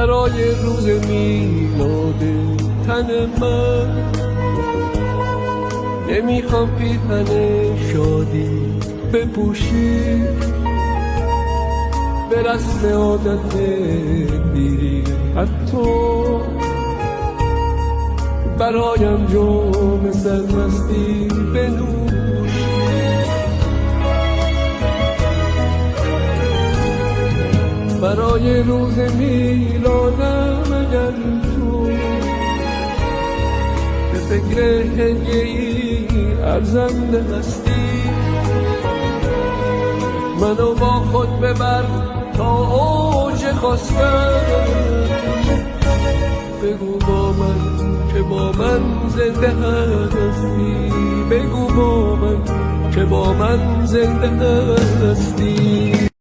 برای روز میلاد تن من نمیخوام پیرهن شادی بپوشی، به رسم عادت دیری حتی برای انجام سرمستی بنوشی. برای روز میلادم اگر تو به فکر هدیه‌ای ارزنده هستی، منو با خود ببر تا اوج خواستن، بگو با من که با من زنده هستی، بگو با من که با من زنده هستی.